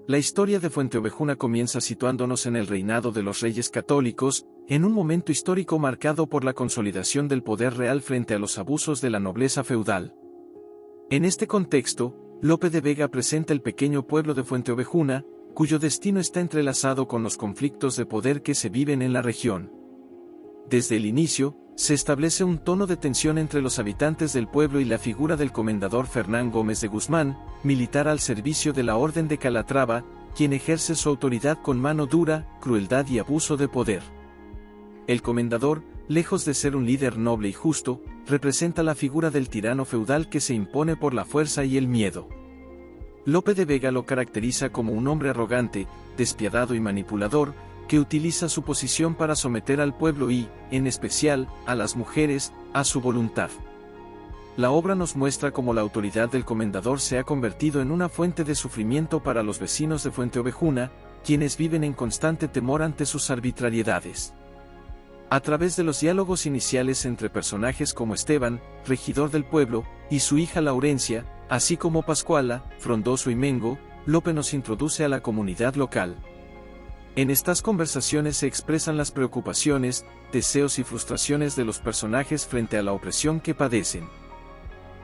La historia de Fuenteovejuna comienza situándonos en el reinado de los reyes católicos, en un momento histórico marcado por la consolidación del poder real frente a los abusos de la nobleza feudal. En este contexto, Lope de Vega presenta el pequeño pueblo de Fuenteovejuna, cuyo destino está entrelazado con los conflictos de poder que se viven en la región. Desde el inicio, se establece un tono de tensión entre los habitantes del pueblo y la figura del comendador Fernán Gómez de Guzmán, militar al servicio de la Orden de Calatrava, quien ejerce su autoridad con mano dura, crueldad y abuso de poder. El comendador, lejos de ser un líder noble y justo, representa la figura del tirano feudal que se impone por la fuerza y el miedo. Lope de Vega lo caracteriza como un hombre arrogante, despiadado y manipulador, que utiliza su posición para someter al pueblo y, en especial, a las mujeres, a su voluntad. La obra nos muestra cómo la autoridad del comendador se ha convertido en una fuente de sufrimiento para los vecinos de Fuenteovejuna, quienes viven en constante temor ante sus arbitrariedades. A través de los diálogos iniciales entre personajes como Esteban, regidor del pueblo, y su hija Laurencia, así como Pascuala, Frondoso y Mengo, Lope nos introduce a la comunidad local. En estas conversaciones se expresan las preocupaciones, deseos y frustraciones de los personajes frente a la opresión que padecen.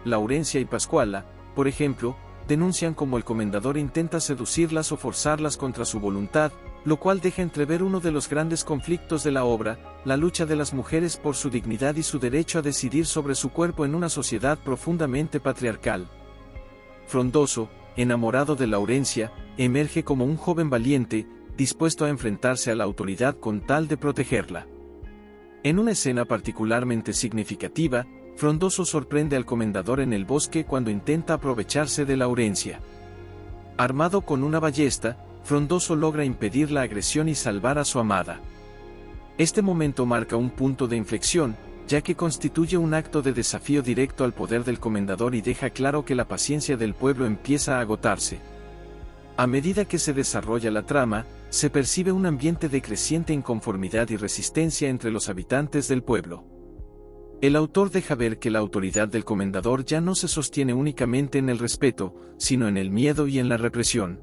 Laurencia y Pascuala, por ejemplo, denuncian cómo el comendador intenta seducirlas o forzarlas contra su voluntad, lo cual deja entrever uno de los grandes conflictos de la obra, la lucha de las mujeres por su dignidad y su derecho a decidir sobre su cuerpo en una sociedad profundamente patriarcal. Frondoso, enamorado de Laurencia, emerge como un joven valiente, dispuesto a enfrentarse a la autoridad con tal de protegerla. En una escena particularmente significativa, Frondoso sorprende al comendador en el bosque cuando intenta aprovecharse de Laurencia. Armado con una ballesta, Frondoso logra impedir la agresión y salvar a su amada. Este momento marca un punto de inflexión, ya que constituye un acto de desafío directo al poder del comendador y deja claro que la paciencia del pueblo empieza a agotarse. A medida que se desarrolla la trama, se percibe un ambiente de creciente inconformidad y resistencia entre los habitantes del pueblo. El autor deja ver que la autoridad del comendador ya no se sostiene únicamente en el respeto, sino en el miedo y en la represión.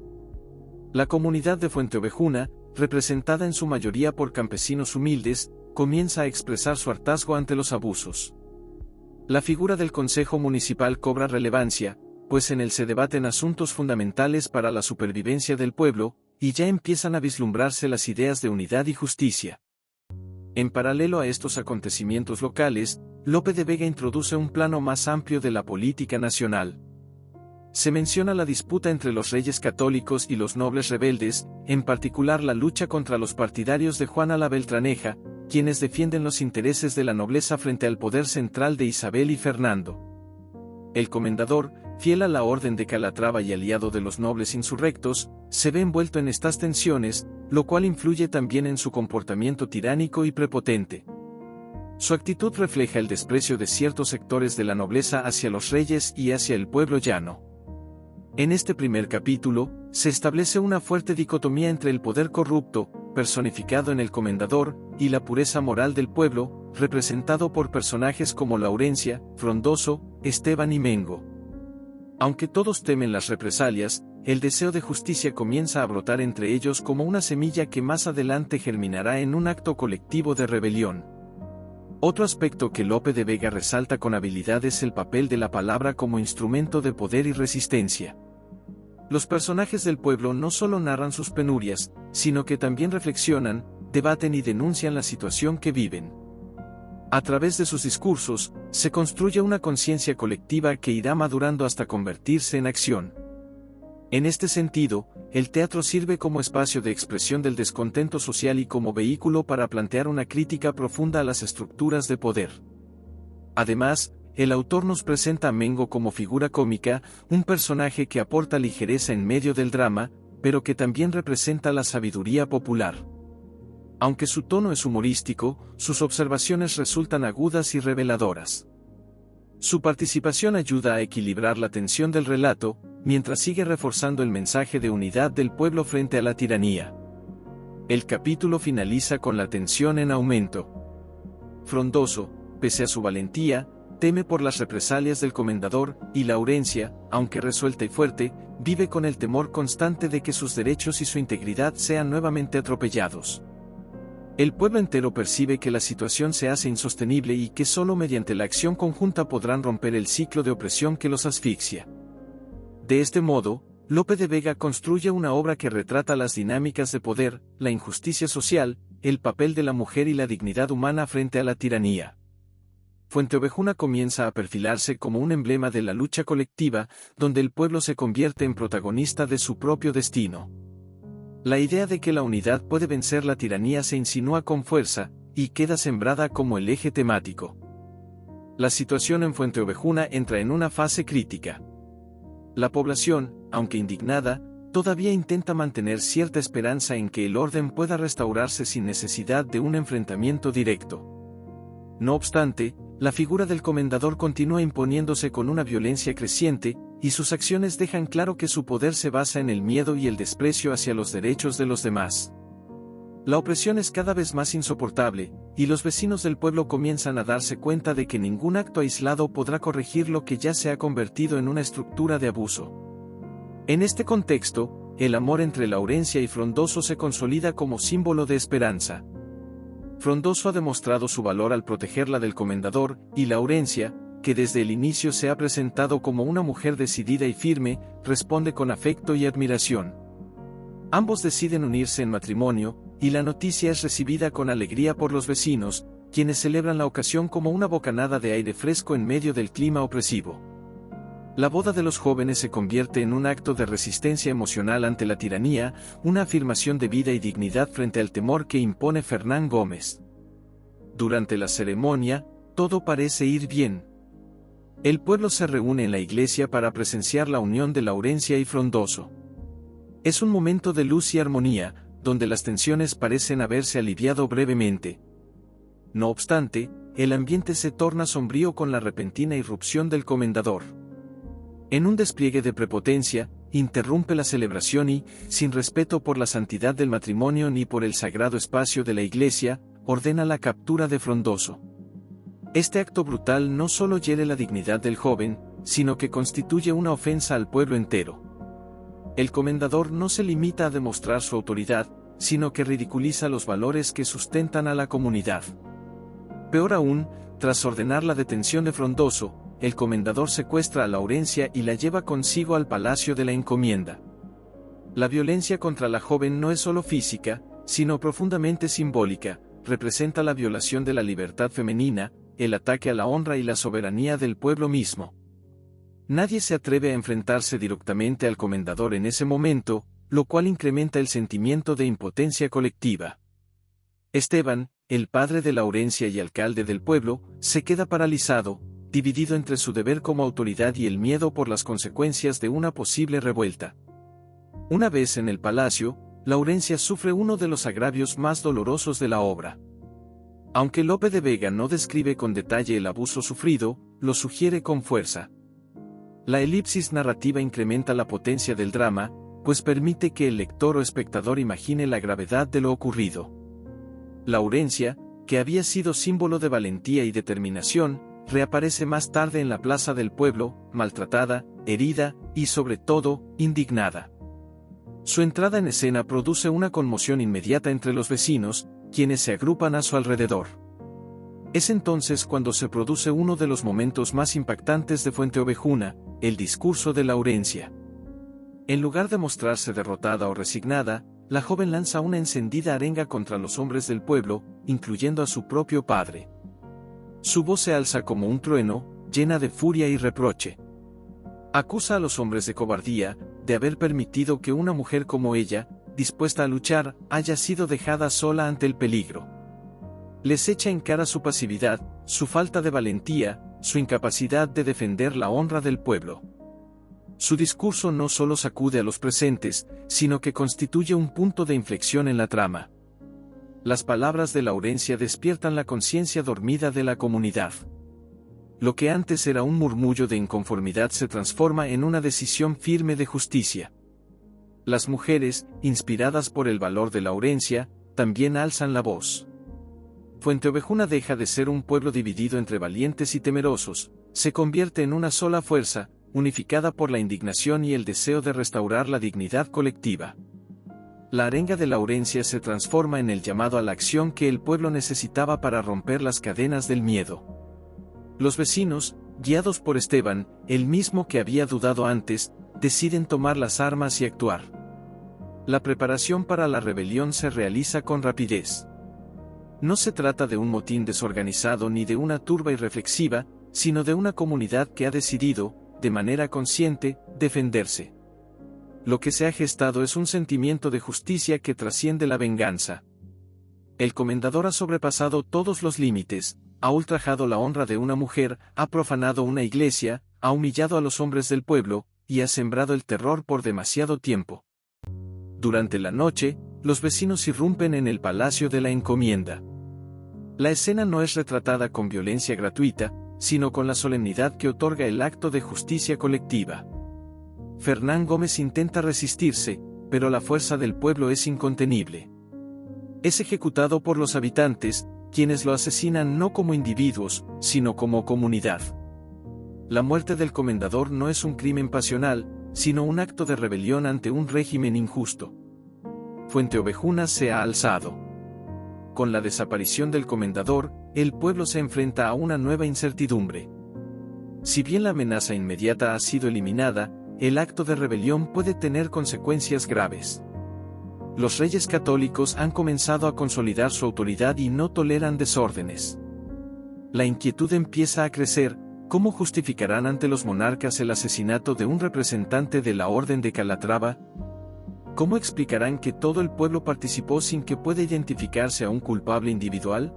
La comunidad de Fuenteovejuna, representada en su mayoría por campesinos humildes, comienza a expresar su hartazgo ante los abusos. La figura del Consejo Municipal cobra relevancia, pues en él se debaten asuntos fundamentales para la supervivencia del pueblo, y ya empiezan a vislumbrarse las ideas de unidad y justicia. En paralelo a estos acontecimientos locales, Lope de Vega introduce un plano más amplio de la política nacional. Se menciona la disputa entre los reyes católicos y los nobles rebeldes, en particular la lucha contra los partidarios de Juana la Beltraneja, quienes defienden los intereses de la nobleza frente al poder central de Isabel y Fernando. El comendador, fiel a la Orden de Calatrava y aliado de los nobles insurrectos, se ve envuelto en estas tensiones, lo cual influye también en su comportamiento tiránico y prepotente. Su actitud refleja el desprecio de ciertos sectores de la nobleza hacia los reyes y hacia el pueblo llano. En este primer capítulo, se establece una fuerte dicotomía entre el poder corrupto, personificado en el comendador, y la pureza moral del pueblo, representado por personajes como Laurencia, Frondoso, Esteban y Mengo. Aunque todos temen las represalias, el deseo de justicia comienza a brotar entre ellos como una semilla que más adelante germinará en un acto colectivo de rebelión. Otro aspecto que Lope de Vega resalta con habilidad es el papel de la palabra como instrumento de poder y resistencia. Los personajes del pueblo no solo narran sus penurias, sino que también reflexionan, debaten y denuncian la situación que viven. A través de sus discursos, se construye una conciencia colectiva que irá madurando hasta convertirse en acción. En este sentido, el teatro sirve como espacio de expresión del descontento social y como vehículo para plantear una crítica profunda a las estructuras de poder. Además, el autor nos presenta a Mengo como figura cómica, un personaje que aporta ligereza en medio del drama, pero que también representa la sabiduría popular. Aunque su tono es humorístico, sus observaciones resultan agudas y reveladoras. Su participación ayuda a equilibrar la tensión del relato, mientras sigue reforzando el mensaje de unidad del pueblo frente a la tiranía. El capítulo finaliza con la tensión en aumento. Frondoso, pese a su valentía, teme por las represalias del comendador, y Laurencia, aunque resuelta y fuerte, vive con el temor constante de que sus derechos y su integridad sean nuevamente atropellados. El pueblo entero percibe que la situación se hace insostenible y que solo mediante la acción conjunta podrán romper el ciclo de opresión que los asfixia. De este modo, Lope de Vega construye una obra que retrata las dinámicas de poder, la injusticia social, el papel de la mujer y la dignidad humana frente a la tiranía. Fuenteovejuna comienza a perfilarse como un emblema de la lucha colectiva, donde el pueblo se convierte en protagonista de su propio destino. La idea de que la unidad puede vencer la tiranía se insinúa con fuerza, y queda sembrada como el eje temático. La situación en Fuenteovejuna entra en una fase crítica. La población, aunque indignada, todavía intenta mantener cierta esperanza en que el orden pueda restaurarse sin necesidad de un enfrentamiento directo. No obstante, la figura del comendador continúa imponiéndose con una violencia creciente, y sus acciones dejan claro que su poder se basa en el miedo y el desprecio hacia los derechos de los demás. La opresión es cada vez más insoportable, y los vecinos del pueblo comienzan a darse cuenta de que ningún acto aislado podrá corregir lo que ya se ha convertido en una estructura de abuso. En este contexto, el amor entre Laurencia y Frondoso se consolida como símbolo de esperanza. Frondoso ha demostrado su valor al protegerla del comendador, y Laurencia, que desde el inicio se ha presentado como una mujer decidida y firme, responde con afecto y admiración. Ambos deciden unirse en matrimonio, y la noticia es recibida con alegría por los vecinos, quienes celebran la ocasión como una bocanada de aire fresco en medio del clima opresivo. La boda de los jóvenes se convierte en un acto de resistencia emocional ante la tiranía, una afirmación de vida y dignidad frente al temor que impone Fernán Gómez. Durante la ceremonia, todo parece ir bien. El pueblo se reúne en la iglesia para presenciar la unión de Laurencia y Frondoso. Es un momento de luz y armonía, donde las tensiones parecen haberse aliviado brevemente. No obstante, el ambiente se torna sombrío con la repentina irrupción del comendador. En un despliegue de prepotencia, interrumpe la celebración y, sin respeto por la santidad del matrimonio ni por el sagrado espacio de la iglesia, ordena la captura de Frondoso. Este acto brutal no solo hiere la dignidad del joven, sino que constituye una ofensa al pueblo entero. El comendador no se limita a demostrar su autoridad, sino que ridiculiza los valores que sustentan a la comunidad. Peor aún, tras ordenar la detención de Frondoso, el comendador secuestra a Laurencia y la lleva consigo al palacio de la encomienda. La violencia contra la joven no es solo física, sino profundamente simbólica, representa la violación de la libertad femenina, el ataque a la honra y la soberanía del pueblo mismo. Nadie se atreve a enfrentarse directamente al comendador en ese momento, lo cual incrementa el sentimiento de impotencia colectiva. Esteban, el padre de Laurencia y alcalde del pueblo, se queda paralizado, dividido entre su deber como autoridad y el miedo por las consecuencias de una posible revuelta. Una vez en el palacio, Laurencia sufre uno de los agravios más dolorosos de la obra. Aunque Lope de Vega no describe con detalle el abuso sufrido, lo sugiere con fuerza. La elipsis narrativa incrementa la potencia del drama, pues permite que el lector o espectador imagine la gravedad de lo ocurrido. Laurencia, que había sido símbolo de valentía y determinación, reaparece más tarde en la plaza del pueblo, maltratada, herida, y sobre todo, indignada. Su entrada en escena produce una conmoción inmediata entre los vecinos, quienes se agrupan a su alrededor. Es entonces cuando se produce uno de los momentos más impactantes de Fuenteovejuna, el discurso de Laurencia. En lugar de mostrarse derrotada o resignada, la joven lanza una encendida arenga contra los hombres del pueblo, incluyendo a su propio padre. Su voz se alza como un trueno, llena de furia y reproche. Acusa a los hombres de cobardía, de haber permitido que una mujer como ella, dispuesta a luchar, haya sido dejada sola ante el peligro. Les echa en cara su pasividad, su falta de valentía, su incapacidad de defender la honra del pueblo. Su discurso no solo sacude a los presentes, sino que constituye un punto de inflexión en la trama. Las palabras de Laurencia despiertan la conciencia dormida de la comunidad. Lo que antes era un murmullo de inconformidad se transforma en una decisión firme de justicia. Las mujeres, inspiradas por el valor de Laurencia, también alzan la voz. Fuenteovejuna deja de ser un pueblo dividido entre valientes y temerosos, se convierte en una sola fuerza, unificada por la indignación y el deseo de restaurar la dignidad colectiva. La arenga de Laurencia se transforma en el llamado a la acción que el pueblo necesitaba para romper las cadenas del miedo. Los vecinos, guiados por Esteban, el mismo que había dudado antes, deciden tomar las armas y actuar. La preparación para la rebelión se realiza con rapidez. No se trata de un motín desorganizado ni de una turba irreflexiva, sino de una comunidad que ha decidido, de manera consciente, defenderse. Lo que se ha gestado es un sentimiento de justicia que trasciende la venganza. El comendador ha sobrepasado todos los límites, ha ultrajado la honra de una mujer, ha profanado una iglesia, ha humillado a los hombres del pueblo, y ha sembrado el terror por demasiado tiempo. Durante la noche, los vecinos irrumpen en el Palacio de la Encomienda. La escena no es retratada con violencia gratuita, sino con la solemnidad que otorga el acto de justicia colectiva. Fernán Gómez intenta resistirse, pero la fuerza del pueblo es incontenible. Es ejecutado por los habitantes, quienes lo asesinan no como individuos, sino como comunidad. La muerte del comendador no es un crimen pasional, sino un acto de rebelión ante un régimen injusto. Fuenteovejuna se ha alzado. Con la desaparición del comendador, el pueblo se enfrenta a una nueva incertidumbre. Si bien la amenaza inmediata ha sido eliminada, el acto de rebelión puede tener consecuencias graves. Los reyes católicos han comenzado a consolidar su autoridad y no toleran desórdenes. La inquietud empieza a crecer. ¿Cómo justificarán ante los monarcas el asesinato de un representante de la Orden de Calatrava? ¿Cómo explicarán que todo el pueblo participó sin que pueda identificarse a un culpable individual?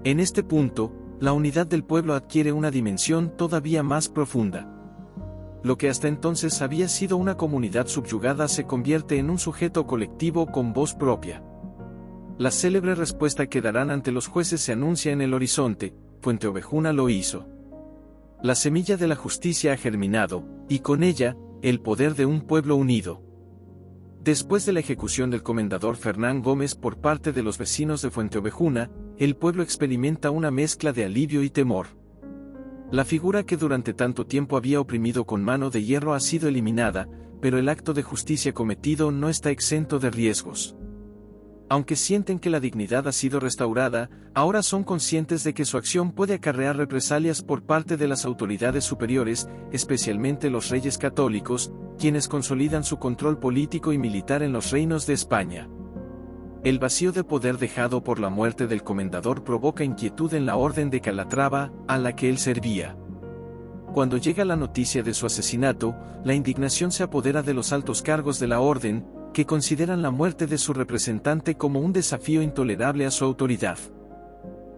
En este punto, la unidad del pueblo adquiere una dimensión todavía más profunda. Lo que hasta entonces había sido una comunidad subyugada se convierte en un sujeto colectivo con voz propia. La célebre respuesta que darán ante los jueces se anuncia en el horizonte. Fuenteovejuna lo hizo. La semilla de la justicia ha germinado, y con ella, el poder de un pueblo unido. Después de la ejecución del comendador Fernán Gómez por parte de los vecinos de Fuenteovejuna, el pueblo experimenta una mezcla de alivio y temor. La figura que durante tanto tiempo había oprimido con mano de hierro ha sido eliminada, pero el acto de justicia cometido no está exento de riesgos. Aunque sienten que la dignidad ha sido restaurada, ahora son conscientes de que su acción puede acarrear represalias por parte de las autoridades superiores, especialmente los reyes católicos, quienes consolidan su control político y militar en los reinos de España. El vacío de poder dejado por la muerte del comendador provoca inquietud en la Orden de Calatrava, a la que él servía. Cuando llega la noticia de su asesinato, la indignación se apodera de los altos cargos de la Orden, que consideran la muerte de su representante como un desafío intolerable a su autoridad.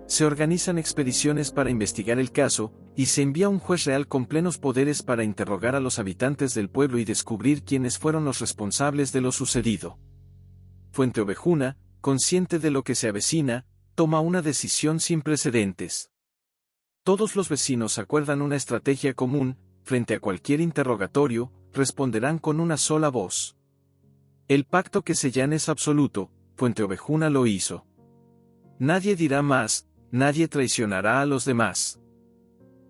Se organizan expediciones para investigar el caso, y se envía un juez real con plenos poderes para interrogar a los habitantes del pueblo y descubrir quiénes fueron los responsables de lo sucedido. Fuenteovejuna, consciente de lo que se avecina, toma una decisión sin precedentes. Todos los vecinos acuerdan una estrategia común. Frente a cualquier interrogatorio, responderán con una sola voz. El pacto que sellan es absoluto. Fuenteovejuna lo hizo. Nadie dirá más, nadie traicionará a los demás.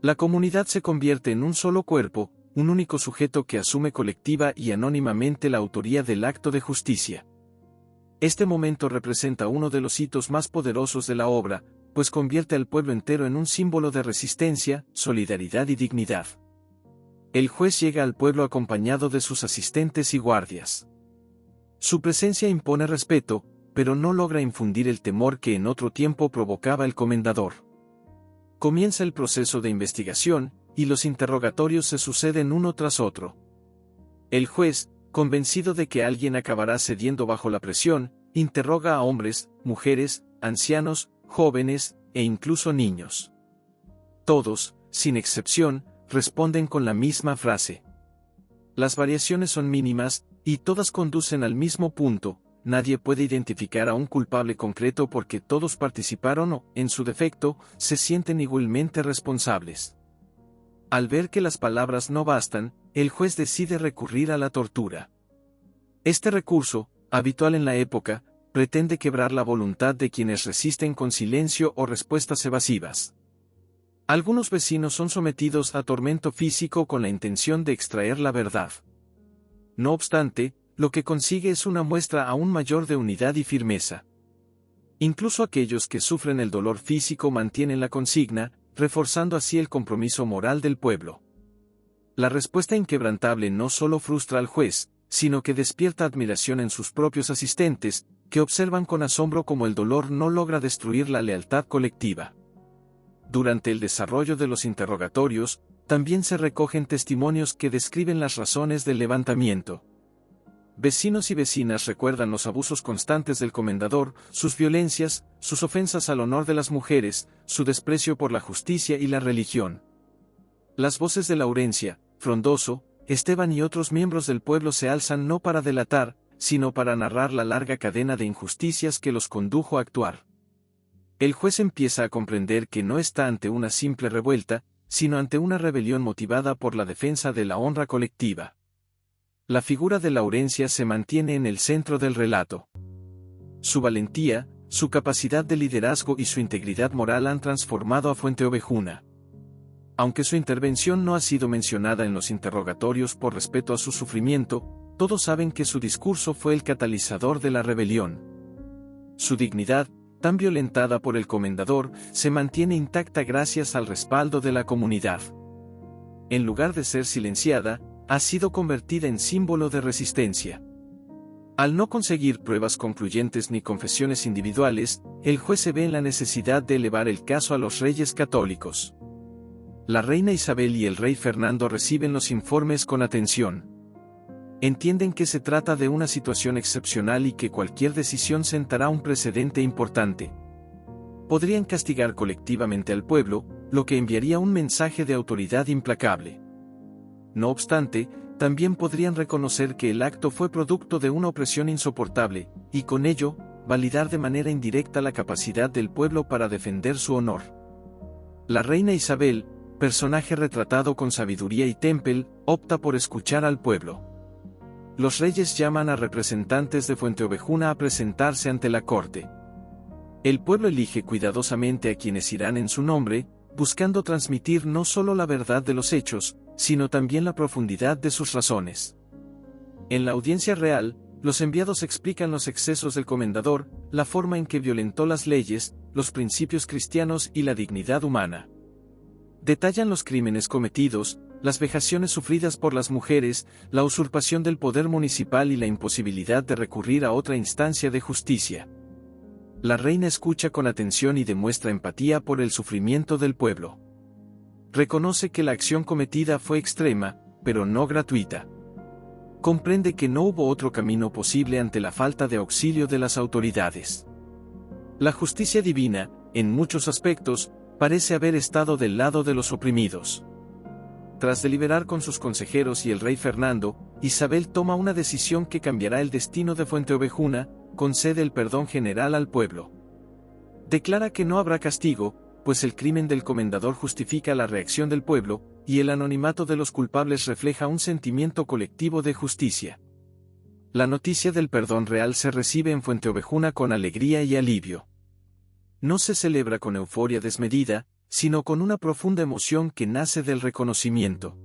La comunidad se convierte en un solo cuerpo, un único sujeto que asume colectiva y anónimamente la autoría del acto de justicia. Este momento representa uno de los hitos más poderosos de la obra, pues convierte al pueblo entero en un símbolo de resistencia, solidaridad y dignidad. El juez llega al pueblo acompañado de sus asistentes y guardias. Su presencia impone respeto, pero no logra infundir el temor que en otro tiempo provocaba el comendador. Comienza el proceso de investigación, y los interrogatorios se suceden uno tras otro. El juez, convencido de que alguien acabará cediendo bajo la presión, interroga a hombres, mujeres, ancianos, jóvenes, e incluso niños. Todos, sin excepción, responden con la misma frase. Las variaciones son mínimas, y todas conducen al mismo punto. Nadie puede identificar a un culpable concreto porque todos participaron o, en su defecto, se sienten igualmente responsables. Al ver que las palabras no bastan, el juez decide recurrir a la tortura. Este recurso, habitual en la época, pretende quebrar la voluntad de quienes resisten con silencio o respuestas evasivas. Algunos vecinos son sometidos a tormento físico con la intención de extraer la verdad. No obstante, lo que consigue es una muestra aún mayor de unidad y firmeza. Incluso aquellos que sufren el dolor físico mantienen la consigna, reforzando así el compromiso moral del pueblo. La respuesta inquebrantable no solo frustra al juez, sino que despierta admiración en sus propios asistentes, que observan con asombro cómo el dolor no logra destruir la lealtad colectiva. Durante el desarrollo de los interrogatorios, también se recogen testimonios que describen las razones del levantamiento. Vecinos y vecinas recuerdan los abusos constantes del comendador, sus violencias, sus ofensas al honor de las mujeres, su desprecio por la justicia y la religión. Las voces de Laurencia, Frondoso, Esteban y otros miembros del pueblo se alzan no para delatar, sino para narrar la larga cadena de injusticias que los condujo a actuar. El juez empieza a comprender que no está ante una simple revuelta, sino ante una rebelión motivada por la defensa de la honra colectiva. La figura de Laurencia se mantiene en el centro del relato. Su valentía, su capacidad de liderazgo y su integridad moral han transformado a Fuenteovejuna. Aunque su intervención no ha sido mencionada en los interrogatorios por respeto a su sufrimiento, todos saben que su discurso fue el catalizador de la rebelión. Su dignidad, tan violentada por el comendador, se mantiene intacta gracias al respaldo de la comunidad. En lugar de ser silenciada, ha sido convertida en símbolo de resistencia. Al no conseguir pruebas concluyentes ni confesiones individuales, el juez se ve en la necesidad de elevar el caso a los reyes católicos. La reina Isabel y el rey Fernando reciben los informes con atención. Entienden que se trata de una situación excepcional y que cualquier decisión sentará un precedente importante. Podrían castigar colectivamente al pueblo, lo que enviaría un mensaje de autoridad implacable. No obstante, también podrían reconocer que el acto fue producto de una opresión insoportable, y con ello, validar de manera indirecta la capacidad del pueblo para defender su honor. La reina Isabel, personaje retratado con sabiduría y temple, opta por escuchar al pueblo. Los reyes llaman a representantes de Fuenteovejuna a presentarse ante la corte. El pueblo elige cuidadosamente a quienes irán en su nombre, buscando transmitir no solo la verdad de los hechos, sino también la profundidad de sus razones. En la audiencia real, los enviados explican los excesos del comendador, la forma en que violentó las leyes, los principios cristianos y la dignidad humana. Detallan los crímenes cometidos, las vejaciones sufridas por las mujeres, la usurpación del poder municipal y la imposibilidad de recurrir a otra instancia de justicia. La reina escucha con atención y demuestra empatía por el sufrimiento del pueblo. Reconoce que la acción cometida fue extrema, pero no gratuita. Comprende que no hubo otro camino posible ante la falta de auxilio de las autoridades. La justicia divina, en muchos aspectos, parece haber estado del lado de los oprimidos. Tras deliberar con sus consejeros y el rey Fernando, Isabel toma una decisión que cambiará el destino de Fuenteovejuna, concede el perdón general al pueblo. Declara que no habrá castigo, pues el crimen del comendador justifica la reacción del pueblo, y el anonimato de los culpables refleja un sentimiento colectivo de justicia. La noticia del perdón real se recibe en Fuenteovejuna con alegría y alivio. No se celebra con euforia desmedida, sino con una profunda emoción que nace del reconocimiento.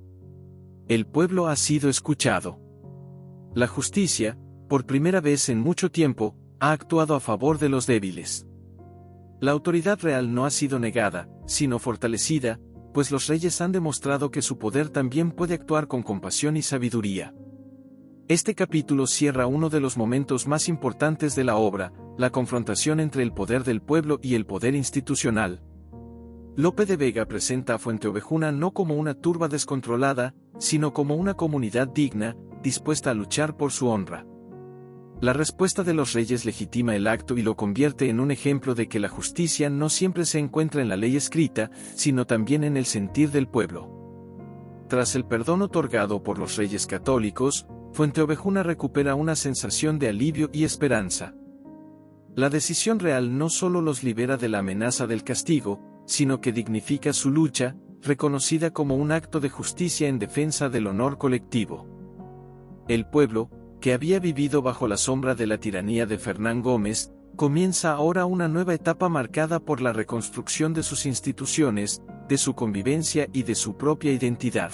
El pueblo ha sido escuchado. La justicia, por primera vez en mucho tiempo, ha actuado a favor de los débiles. La autoridad real no ha sido negada, sino fortalecida, pues los reyes han demostrado que su poder también puede actuar con compasión y sabiduría. Este capítulo cierra uno de los momentos más importantes de la obra, la confrontación entre el poder del pueblo y el poder institucional. Lope de Vega presenta a Fuenteovejuna no como una turba descontrolada, sino como una comunidad digna, dispuesta a luchar por su honra. La respuesta de los reyes legitima el acto y lo convierte en un ejemplo de que la justicia no siempre se encuentra en la ley escrita, sino también en el sentir del pueblo. Tras el perdón otorgado por los reyes católicos, Fuenteovejuna recupera una sensación de alivio y esperanza. La decisión real no solo los libera de la amenaza del castigo, sino que dignifica su lucha, reconocida como un acto de justicia en defensa del honor colectivo. El pueblo, que había vivido bajo la sombra de la tiranía de Fernán Gómez, comienza ahora una nueva etapa marcada por la reconstrucción de sus instituciones, de su convivencia y de su propia identidad.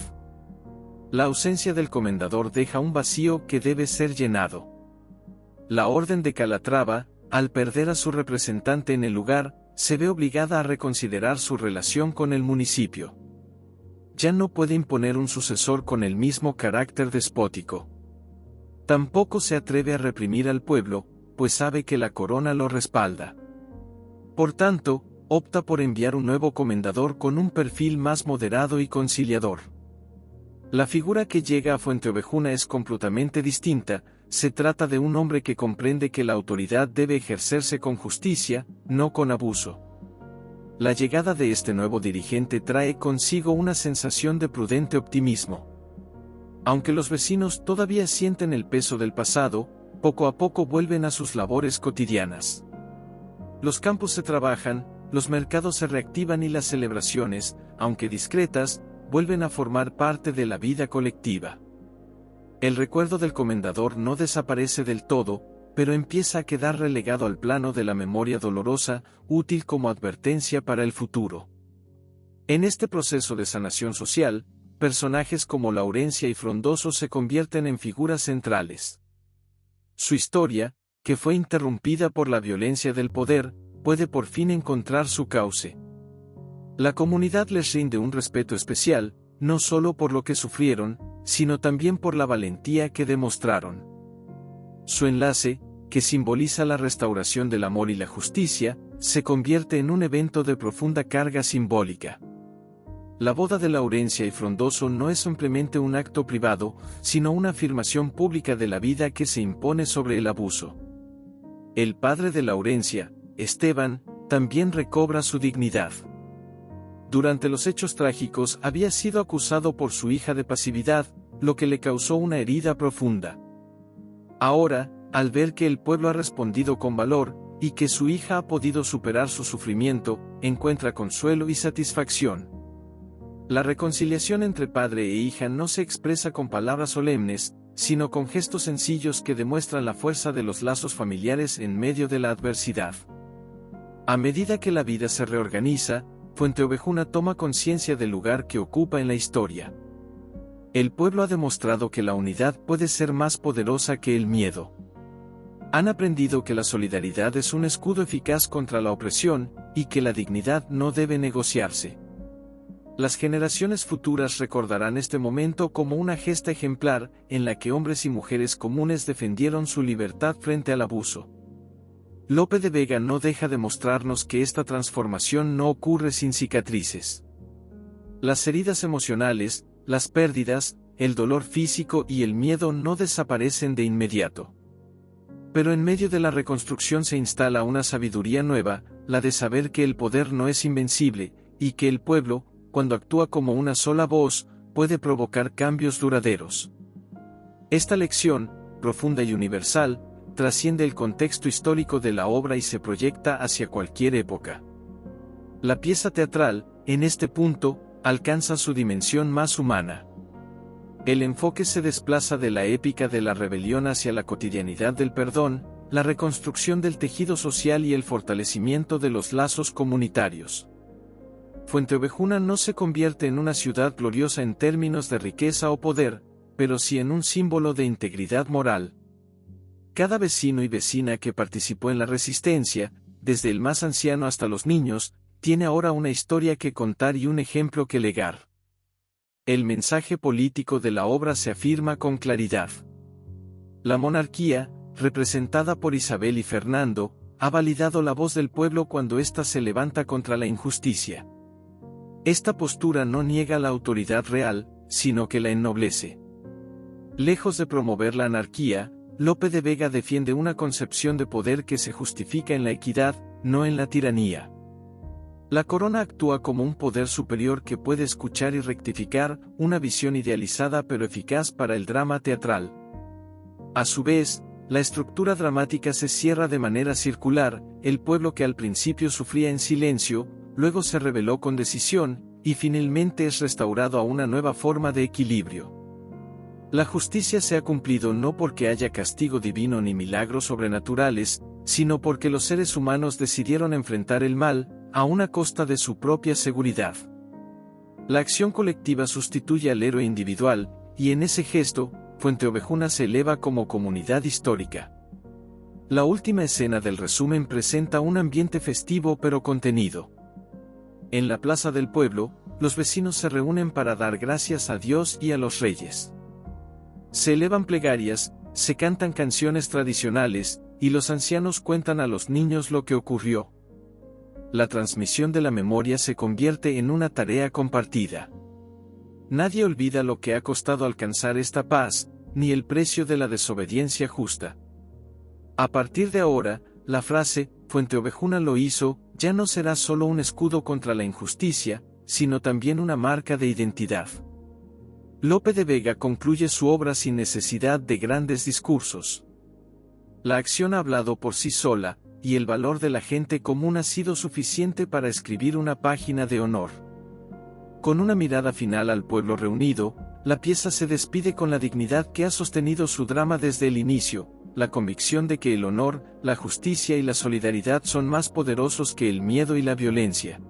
La ausencia del comendador deja un vacío que debe ser llenado. La Orden de Calatrava, al perder a su representante en el lugar, se ve obligada a reconsiderar su relación con el municipio. Ya no puede imponer un sucesor con el mismo carácter despótico. Tampoco se atreve a reprimir al pueblo, pues sabe que la corona lo respalda. Por tanto, opta por enviar un nuevo comendador con un perfil más moderado y conciliador. La figura que llega a Fuenteovejuna es completamente distinta. Se trata de un hombre que comprende que la autoridad debe ejercerse con justicia, no con abuso. La llegada de este nuevo dirigente trae consigo una sensación de prudente optimismo. Aunque los vecinos todavía sienten el peso del pasado, poco a poco vuelven a sus labores cotidianas. Los campos se trabajan, los mercados se reactivan y las celebraciones, aunque discretas, vuelven a formar parte de la vida colectiva. El recuerdo del comendador no desaparece del todo, pero empieza a quedar relegado al plano de la memoria dolorosa, útil como advertencia para el futuro. En este proceso de sanación social, personajes como Laurencia y Frondoso se convierten en figuras centrales. Su historia, que fue interrumpida por la violencia del poder, puede por fin encontrar su cauce. La comunidad les rinde un respeto especial, no solo por lo que sufrieron, sino también por la valentía que demostraron. Su enlace, que simboliza la restauración del amor y la justicia, se convierte en un evento de profunda carga simbólica. La boda de Laurencia y Frondoso no es simplemente un acto privado, sino una afirmación pública de la vida que se impone sobre el abuso. El padre de Laurencia, Esteban, también recobra su dignidad. Durante los hechos trágicos había sido acusado por su hija de pasividad, lo que le causó una herida profunda. Ahora, al ver que el pueblo ha respondido con valor, y que su hija ha podido superar su sufrimiento, encuentra consuelo y satisfacción. La reconciliación entre padre e hija no se expresa con palabras solemnes, sino con gestos sencillos que demuestran la fuerza de los lazos familiares en medio de la adversidad. A medida que la vida se reorganiza, Fuenteovejuna toma conciencia del lugar que ocupa en la historia. El pueblo ha demostrado que la unidad puede ser más poderosa que el miedo. Han aprendido que la solidaridad es un escudo eficaz contra la opresión, y que la dignidad no debe negociarse. Las generaciones futuras recordarán este momento como una gesta ejemplar, en la que hombres y mujeres comunes defendieron su libertad frente al abuso. Lope de Vega no deja de mostrarnos que esta transformación no ocurre sin cicatrices. Las heridas emocionales, las pérdidas, el dolor físico y el miedo no desaparecen de inmediato. Pero en medio de la reconstrucción se instala una sabiduría nueva, la de saber que el poder no es invencible, y que el pueblo, cuando actúa como una sola voz, puede provocar cambios duraderos. Esta lección, profunda y universal, trasciende el contexto histórico de la obra y se proyecta hacia cualquier época. La pieza teatral, en este punto, alcanza su dimensión más humana. El enfoque se desplaza de la épica de la rebelión hacia la cotidianidad del perdón, la reconstrucción del tejido social y el fortalecimiento de los lazos comunitarios. Fuenteovejuna no se convierte en una ciudad gloriosa en términos de riqueza o poder, pero sí en un símbolo de integridad moral. Cada vecino y vecina que participó en la resistencia, desde el más anciano hasta los niños, tiene ahora una historia que contar y un ejemplo que legar. El mensaje político de la obra se afirma con claridad. La monarquía, representada por Isabel y Fernando, ha validado la voz del pueblo cuando ésta se levanta contra la injusticia. Esta postura no niega la autoridad real, sino que la ennoblece. Lejos de promover la anarquía, Lope de Vega defiende una concepción de poder que se justifica en la equidad, no en la tiranía. La corona actúa como un poder superior que puede escuchar y rectificar, una visión idealizada pero eficaz para el drama teatral. A su vez, la estructura dramática se cierra de manera circular, el pueblo que al principio sufría en silencio, luego se rebeló con decisión, y finalmente es restaurado a una nueva forma de equilibrio. La justicia se ha cumplido no porque haya castigo divino ni milagros sobrenaturales, sino porque los seres humanos decidieron enfrentar el mal, a una costa de su propia seguridad. La acción colectiva sustituye al héroe individual, y en ese gesto, Fuenteovejuna se eleva como comunidad histórica. La última escena del resumen presenta un ambiente festivo pero contenido. En la plaza del pueblo, los vecinos se reúnen para dar gracias a Dios y a los reyes. Se elevan plegarias, se cantan canciones tradicionales, y los ancianos cuentan a los niños lo que ocurrió. La transmisión de la memoria se convierte en una tarea compartida. Nadie olvida lo que ha costado alcanzar esta paz, ni el precio de la desobediencia justa. A partir de ahora, la frase, Fuenteovejuna lo hizo, ya no será solo un escudo contra la injusticia, sino también una marca de identidad. Lope de Vega concluye su obra sin necesidad de grandes discursos. La acción ha hablado por sí sola, y el valor de la gente común ha sido suficiente para escribir una página de honor. Con una mirada final al pueblo reunido, la pieza se despide con la dignidad que ha sostenido su drama desde el inicio, la convicción de que el honor, la justicia y la solidaridad son más poderosos que el miedo y la violencia.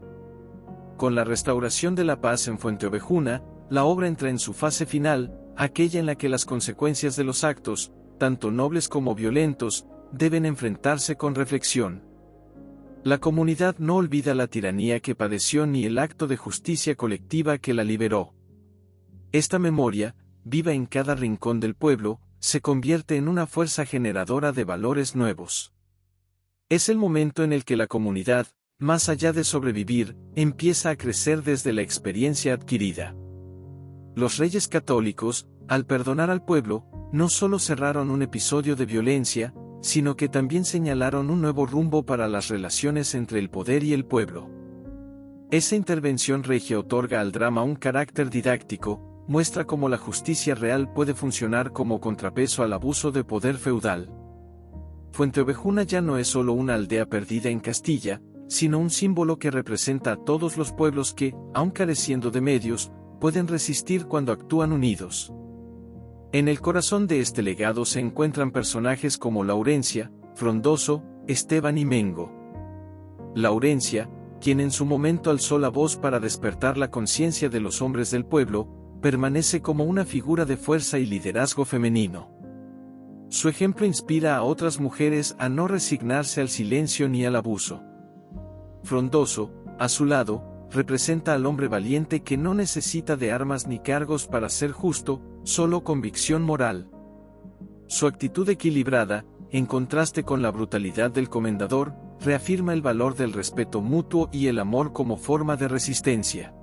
Con la restauración de la paz en Fuenteovejuna, la obra entra en su fase final, aquella en la que las consecuencias de los actos, tanto nobles como violentos, deben enfrentarse con reflexión. La comunidad no olvida la tiranía que padeció ni el acto de justicia colectiva que la liberó. Esta memoria, viva en cada rincón del pueblo, se convierte en una fuerza generadora de valores nuevos. Es el momento en el que la comunidad, más allá de sobrevivir, empieza a crecer desde la experiencia adquirida. Los reyes católicos, al perdonar al pueblo, no solo cerraron un episodio de violencia, sino que también señalaron un nuevo rumbo para las relaciones entre el poder y el pueblo. Esa intervención regia otorga al drama un carácter didáctico, muestra cómo la justicia real puede funcionar como contrapeso al abuso de poder feudal. Fuenteovejuna ya no es solo una aldea perdida en Castilla, sino un símbolo que representa a todos los pueblos que, aun careciendo de medios, pueden resistir cuando actúan unidos. En el corazón de este legado se encuentran personajes como Laurencia, Frondoso, Esteban y Mengo. Laurencia, quien en su momento alzó la voz para despertar la conciencia de los hombres del pueblo, permanece como una figura de fuerza y liderazgo femenino. Su ejemplo inspira a otras mujeres a no resignarse al silencio ni al abuso. Frondoso, a su lado, representa al hombre valiente que no necesita de armas ni cargos para ser justo, solo convicción moral. Su actitud equilibrada, en contraste con la brutalidad del comendador, reafirma el valor del respeto mutuo y el amor como forma de resistencia.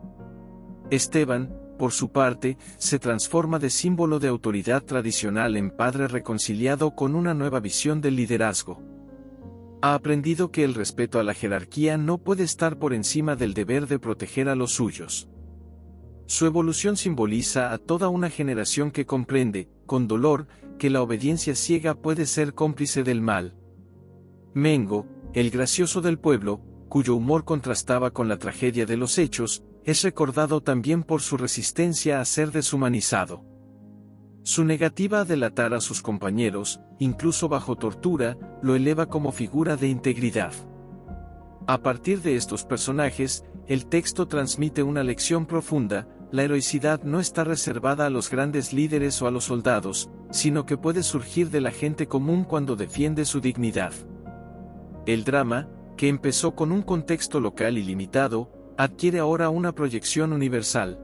Esteban, por su parte, se transforma de símbolo de autoridad tradicional en padre reconciliado con una nueva visión del liderazgo. Ha aprendido que el respeto a la jerarquía no puede estar por encima del deber de proteger a los suyos. Su evolución simboliza a toda una generación que comprende, con dolor, que la obediencia ciega puede ser cómplice del mal. Mengo, el gracioso del pueblo, cuyo humor contrastaba con la tragedia de los hechos, es recordado también por su resistencia a ser deshumanizado. Su negativa a delatar a sus compañeros, incluso bajo tortura, lo eleva como figura de integridad. A partir de estos personajes, el texto transmite una lección profunda: la heroicidad no está reservada a los grandes líderes o a los soldados, sino que puede surgir de la gente común cuando defiende su dignidad. El drama, que empezó con un contexto local y limitado, adquiere ahora una proyección universal.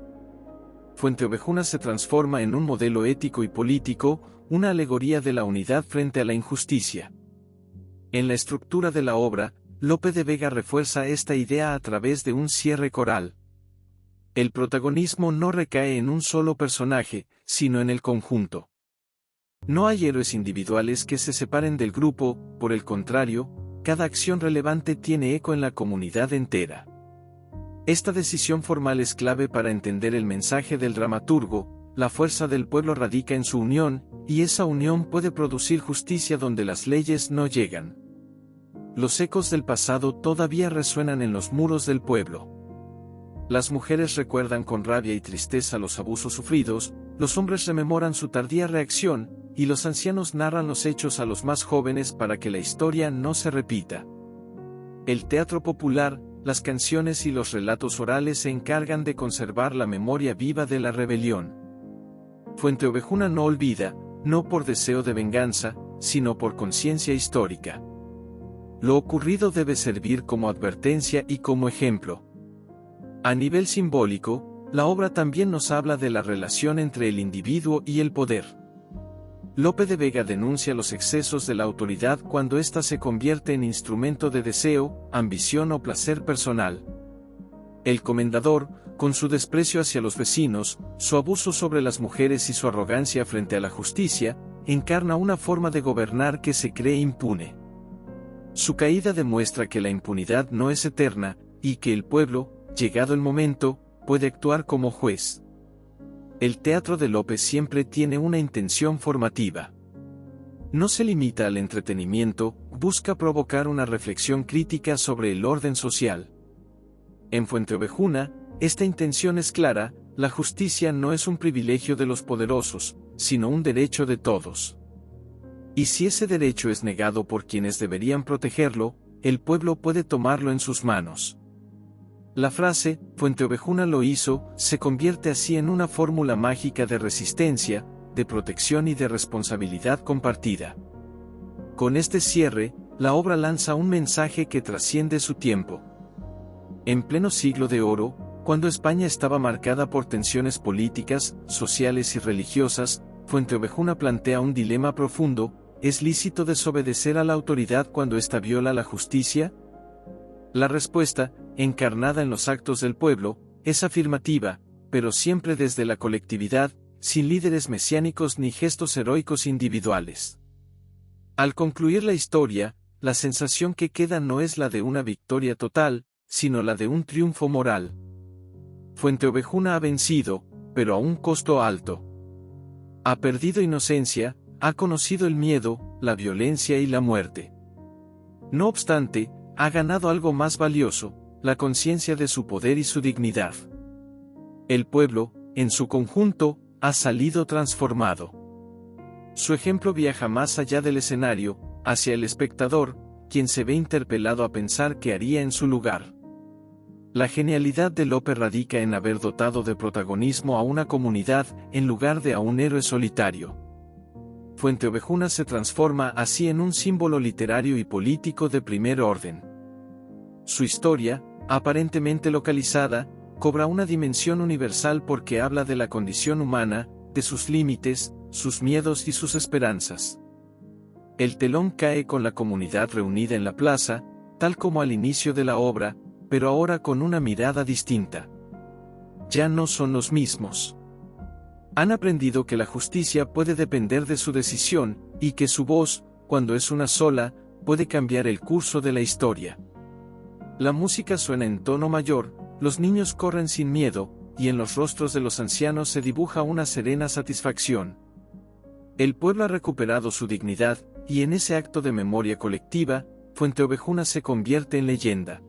Fuenteovejuna se transforma en un modelo ético y político, una alegoría de la unidad frente a la injusticia. En la estructura de la obra, Lope de Vega refuerza esta idea a través de un cierre coral. El protagonismo no recae en un solo personaje, sino en el conjunto. No hay héroes individuales que se separen del grupo, por el contrario, cada acción relevante tiene eco en la comunidad entera. Esta decisión formal es clave para entender el mensaje del dramaturgo: la fuerza del pueblo radica en su unión, y esa unión puede producir justicia donde las leyes no llegan. Los ecos del pasado todavía resuenan en los muros del pueblo. Las mujeres recuerdan con rabia y tristeza los abusos sufridos, los hombres rememoran su tardía reacción, y los ancianos narran los hechos a los más jóvenes para que la historia no se repita. El teatro popular, las canciones y los relatos orales se encargan de conservar la memoria viva de la rebelión. Fuenteovejuna no olvida, no por deseo de venganza, sino por conciencia histórica. Lo ocurrido debe servir como advertencia y como ejemplo. A nivel simbólico, la obra también nos habla de la relación entre el individuo y el poder. Lope de Vega denuncia los excesos de la autoridad cuando ésta se convierte en instrumento de deseo, ambición o placer personal. El comendador, con su desprecio hacia los vecinos, su abuso sobre las mujeres y su arrogancia frente a la justicia, encarna una forma de gobernar que se cree impune. Su caída demuestra que la impunidad no es eterna, y que el pueblo, llegado el momento, puede actuar como juez. El teatro de Lope siempre tiene una intención formativa. No se limita al entretenimiento, busca provocar una reflexión crítica sobre el orden social. En Fuenteovejuna, esta intención es clara: la justicia no es un privilegio de los poderosos, sino un derecho de todos. Y si ese derecho es negado por quienes deberían protegerlo, el pueblo puede tomarlo en sus manos. La frase, Fuenteovejuna lo hizo, se convierte así en una fórmula mágica de resistencia, de protección y de responsabilidad compartida. Con este cierre, la obra lanza un mensaje que trasciende su tiempo. En pleno siglo de oro, cuando España estaba marcada por tensiones políticas, sociales y religiosas, Fuenteovejuna plantea un dilema profundo: ¿es lícito desobedecer a la autoridad cuando ésta viola la justicia? La respuesta, encarnada en los actos del pueblo, es afirmativa, pero siempre desde la colectividad, sin líderes mesiánicos ni gestos heroicos individuales. Al concluir la historia, la sensación que queda no es la de una victoria total, sino la de un triunfo moral. Fuenteovejuna ha vencido, pero a un costo alto. Ha perdido inocencia, ha conocido el miedo, la violencia y la muerte. No obstante, ha ganado algo más valioso: la conciencia de su poder y su dignidad. El pueblo, en su conjunto, ha salido transformado. Su ejemplo viaja más allá del escenario, hacia el espectador, quien se ve interpelado a pensar qué haría en su lugar. La genialidad de Lope radica en haber dotado de protagonismo a una comunidad, en lugar de a un héroe solitario. Fuenteovejuna se transforma así en un símbolo literario y político de primer orden. Su historia, aparentemente localizada, cobra una dimensión universal porque habla de la condición humana, de sus límites, sus miedos y sus esperanzas. El telón cae con la comunidad reunida en la plaza, tal como al inicio de la obra, pero ahora con una mirada distinta. Ya no son los mismos. Han aprendido que la justicia puede depender de su decisión, y que su voz, cuando es una sola, puede cambiar el curso de la historia. La música suena en tono mayor, los niños corren sin miedo, y en los rostros de los ancianos se dibuja una serena satisfacción. El pueblo ha recuperado su dignidad, y en ese acto de memoria colectiva, Fuenteovejuna se convierte en leyenda.